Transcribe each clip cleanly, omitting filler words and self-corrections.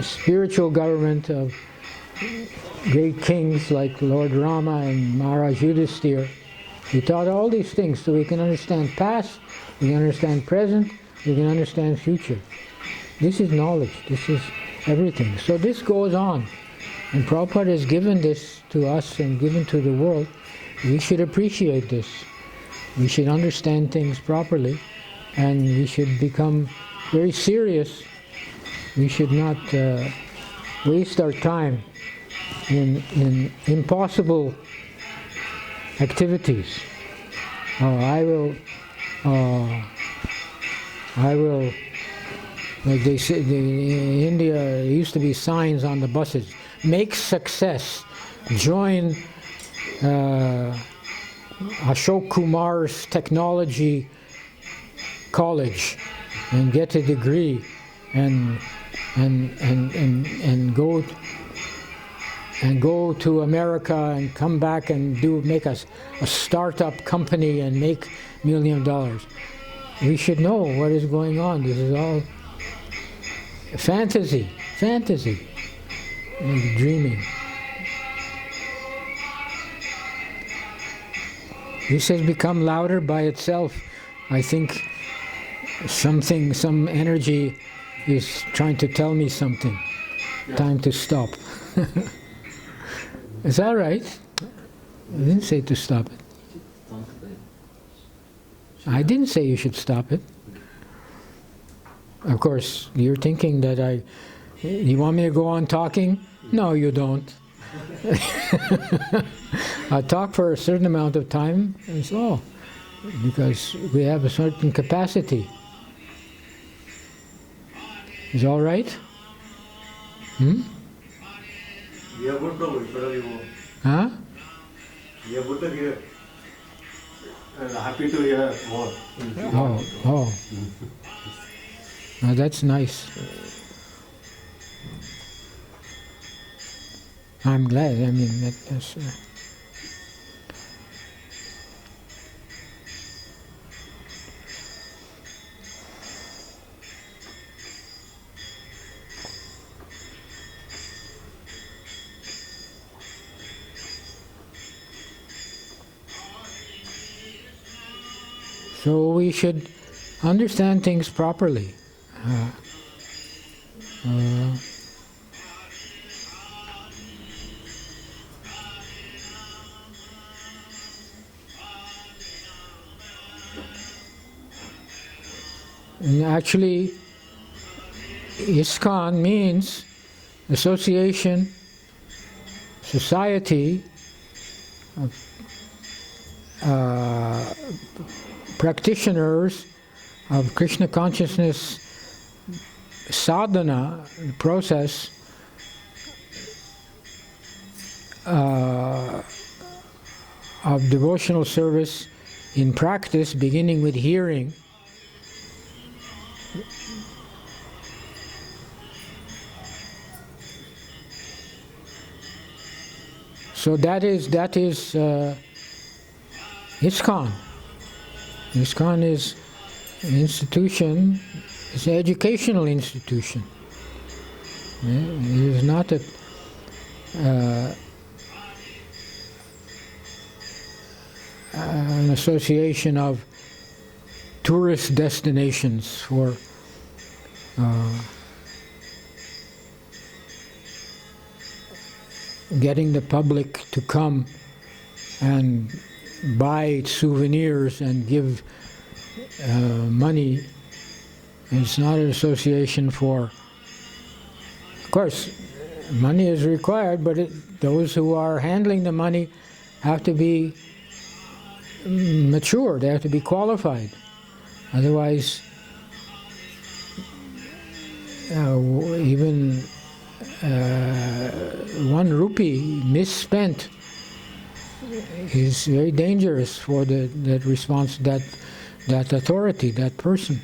spiritual government of great kings like Lord Rama and Maharaj Yudhisthira. He taught all these things so we can understand past, we can understand present, we can understand future. This is knowledge, this is everything. So this goes on. And Prabhupada has given this to us and given to the world. We should appreciate this. We should understand things properly, and we should become very serious. We should not waste our time in impossible activities. I will, like they say, in India, there used to be signs on the buses, make success, join Ashok Kumar's technology college and get a degree and go to America and come back and make a startup company and make $1 million. We should know what is going on. This is all fantasy, and dreaming. This has become louder by itself. I think some energy is trying to tell me something. Yeah. Time to stop. Is that right? I didn't say to stop it. I didn't say you should stop it. Of course, you're thinking that you want me to go on talking? No, you don't. I talk for a certain amount of time, and so, because we have a certain capacity. Is all right? Hmm? Huh? Happy to hear more. Oh. Now that's nice. I'm glad. I mean, that's. So we should understand things properly. And actually, ISKCON means association, society of practitioners of Krishna consciousness sadhana, the process of devotional service in practice, beginning with hearing. So that is ISKCON. ISKCON is an institution, it's an educational institution. It is not an association of tourist destinations for getting the public to come and buy souvenirs and give money. It's not an association for, of course, money is required, but those who are handling the money have to be mature, they have to be qualified. Otherwise, even 1 rupee misspent is very dangerous for that response, that authority, that person.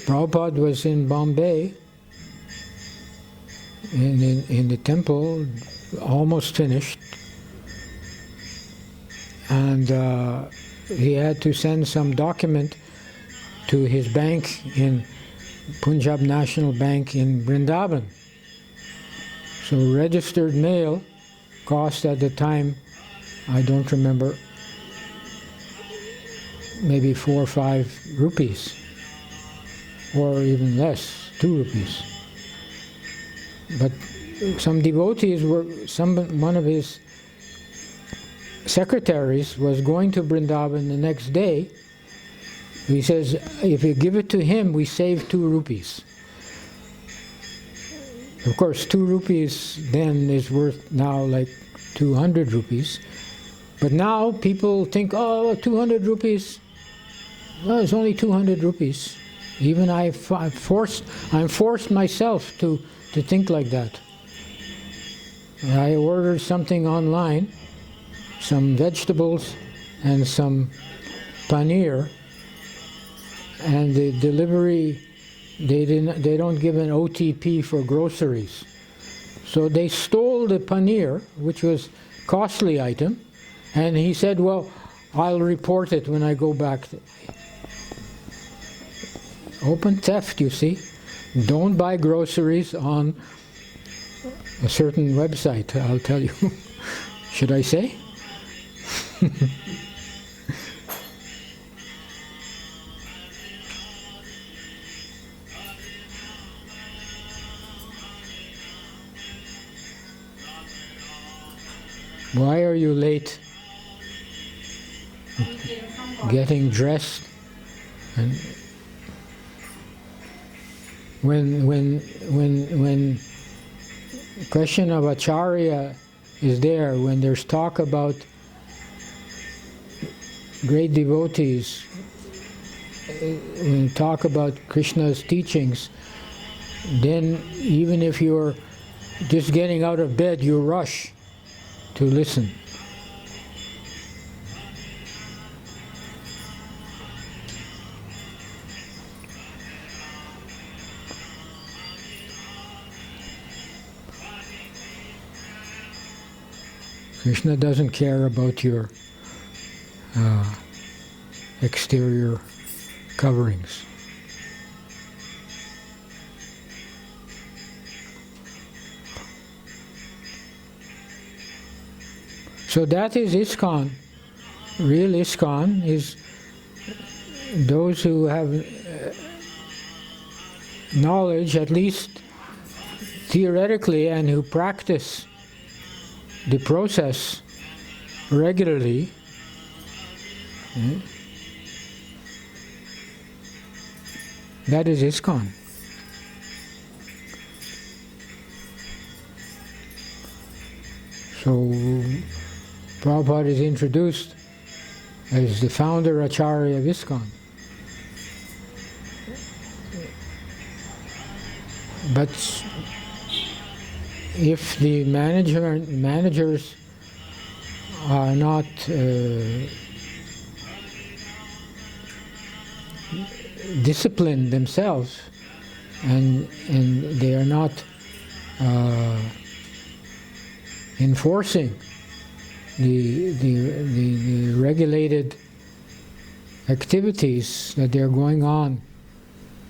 Prabhupada was in Bombay, in the temple, almost finished, and he had to send some document to his bank in Punjab National Bank in Vrindavan. So registered mail cost at the time, I don't remember, maybe 4 or 5 rupees, or even less, 2 rupees. But some devotees one of his secretaries was going to Vrindavan the next day. He says, if you give it to him, we save 2 rupees. Of course, 2 rupees then is worth now like 200 rupees. But now people think, oh, 200 rupees, well, it's only 200 rupees. Even I'm forced myself to think like that. I ordered something online, some vegetables and some paneer, and the delivery, they don't give an OTP for groceries. So they stole the paneer, which was costly item, and he said, well, I'll report it when I go back. Open theft, you see. Don't buy groceries on a certain website, I'll tell you. Should I say? Why are you late? Getting dressed? And when question of Acharya is there, when there's talk about great devotees, when talk about Krishna's teachings, then even if you're just getting out of bed, you rush to listen. Krishna doesn't care about your exterior coverings. So that is ISKCON. Real ISKCON is those who have knowledge, at least theoretically, and who practice the process regularly. That is ISKCON. So Prabhupada is introduced as the founder Acharya of ISKCON. But if the managers are not disciplined themselves, and they are not enforcing the regulated activities that they're going on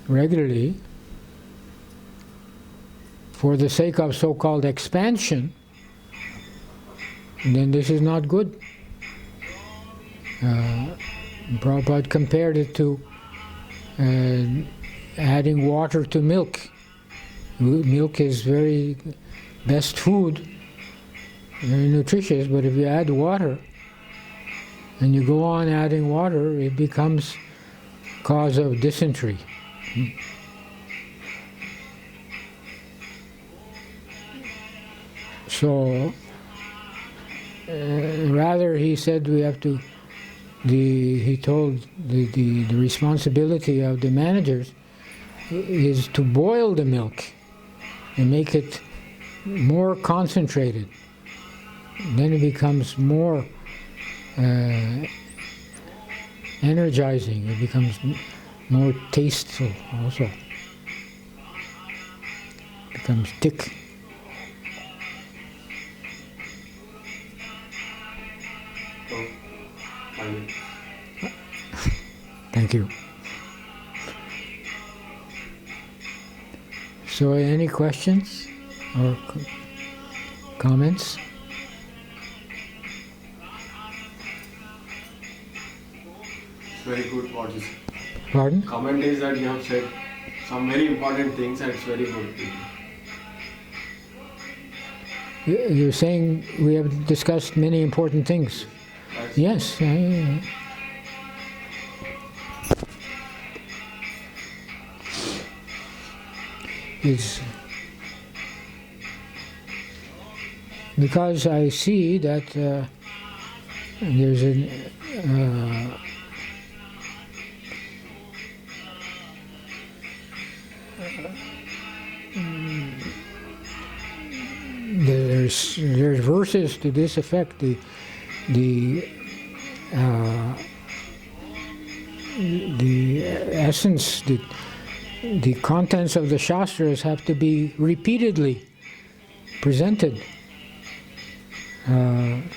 regularly for the sake of so-called expansion, then this is not good. Prabhupada compared it to adding water to milk. Milk is very best food, very nutritious, but if you add water and you go on adding water, it becomes cause of dysentery. So rather, he said we have to, he told the responsibility of the managers is to boil the milk and make it more concentrated. Then it becomes more energizing, it becomes more tasteful also. It becomes thick. Thank you. So any questions or comments? It's very good what you said. Pardon? Comment is that you have said some very important things and it's very good. You're saying we have discussed many important things. Yes. It's because I see that there's there's verses to this effect. The essence, the contents of the Shastras have to be repeatedly presented. And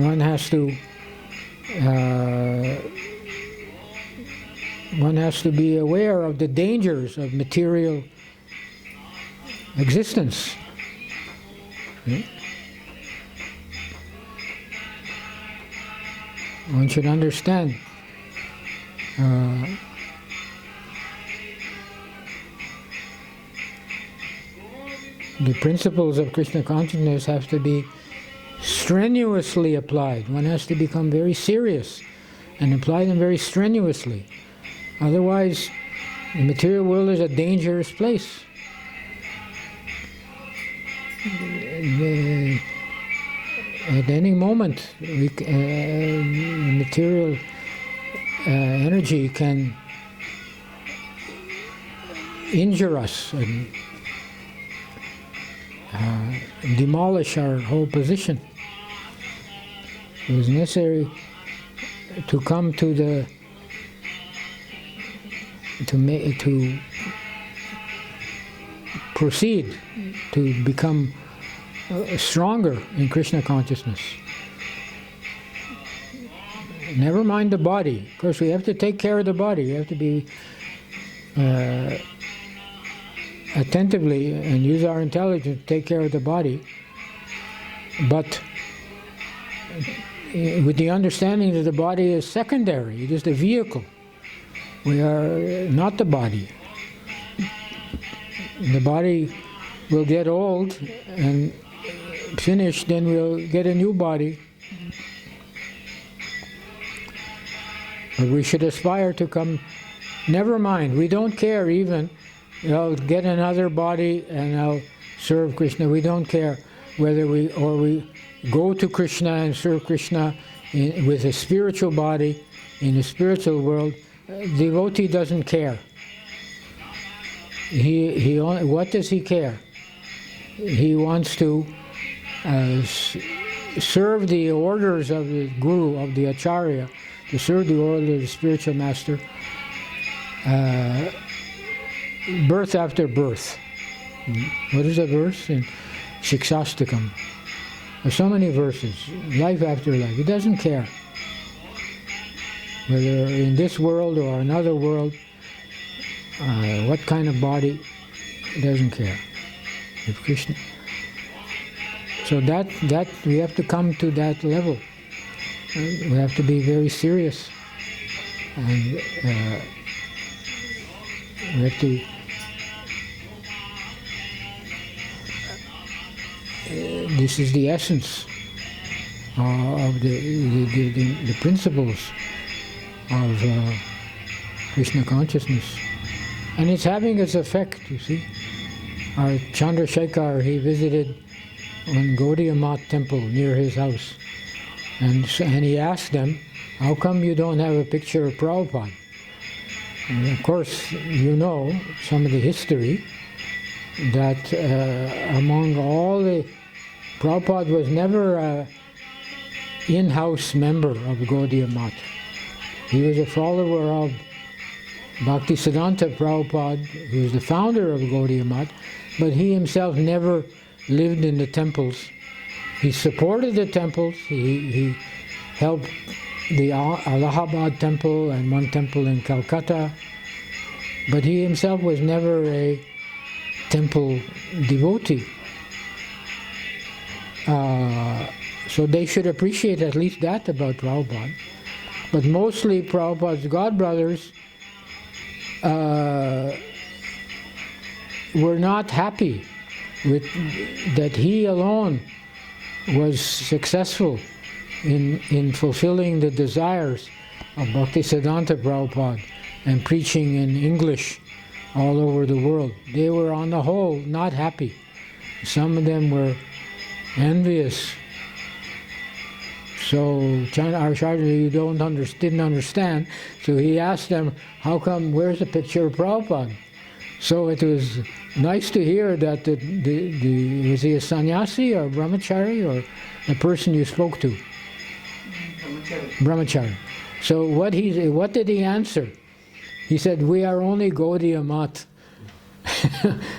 one has to be aware of the dangers of material existence. One should understand the principles of Krishna consciousness have to be strenuously applied. One has to become very serious and apply them very strenuously. Otherwise, the material world is a dangerous place. At any moment, material energy can injure us and demolish our whole position. It was necessary to come to to proceed to become stronger in Krishna consciousness. Never mind the body. Of course, we have to take care of the body. We have to be attentively and use our intelligence to take care of the body, but with the understanding that the body is secondary, it is the vehicle. We are not the body. The body will get old and finish, then we'll get a new body. But we should aspire to come, never mind, we don't care even, I'll get another body and I'll serve Krishna. We don't care whether we go to Krishna and serve Krishna with a spiritual body in the spiritual world. Devotee doesn't care. What does he care? He wants to serve the orders of the Guru, of the Acharya, to serve the order of the spiritual master, birth after birth. What is a verse? In Shikshastakam. There's so many verses, life after life. He doesn't care whether in this world or another world, what kind of body, he doesn't care. If Krishna. So that we have to come to that level. We have to be very serious, and we have to. This is the essence of the principles of Krishna consciousness, and it's having its effect. You see, our Chandrasekhar, he visited one Gaudiya Math temple near his house, and he asked them, "How come you don't have a picture of Prabhupada?" And of course, you know some of the history that among all the Prabhupada was never an in-house member of Gaudiya Math. He was a follower of Bhaktisiddhanta Prabhupada, who was the founder of Gaudiya Math, but he himself never lived in the temples. He supported the temples, he helped the Allahabad temple and one temple in Calcutta, but he himself was never a temple devotee. So they should appreciate at least that about Prabhupada. But mostly Prabhupada's godbrothers were not happy with that he alone was successful in fulfilling the desires of Bhaktisiddhanta Prabhupada and preaching in English all over the world. They were on the whole not happy. Some of them were envious. So Acharya didn't understand, so he asked them, how come, where's the picture of Prabhupada? So it was nice to hear that was he a sannyasi or Bramachari or the person you spoke to? Bramachari. So what did he answer? He said, we are only Gaudiya Mat.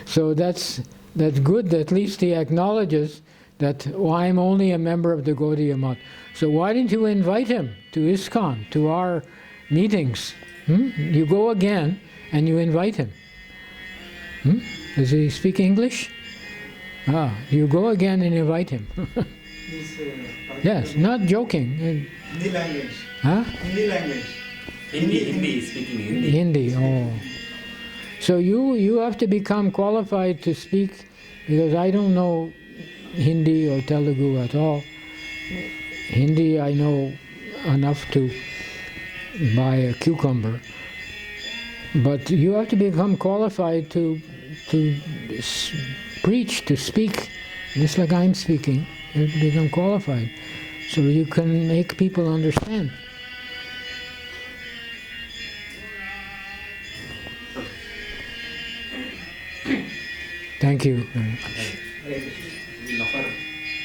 So that's good, at least he acknowledges that I'm only a member of the Gaudiya Mat. So why didn't you invite him to ISKCON, to our meetings? You go again and you invite him. Does he speak English? You go again and invite him. Yes, not joking. Hindi language. Huh? Hindi language. Hindi, speaking Hindi. Hindi, oh. So you have to become qualified to speak, because I don't know Hindi or Telugu at all. Hindi I know enough to buy a cucumber. But you have to become qualified to preach, to speak, just like I'm speaking. You have to become qualified so you can make people understand. Thank you very much.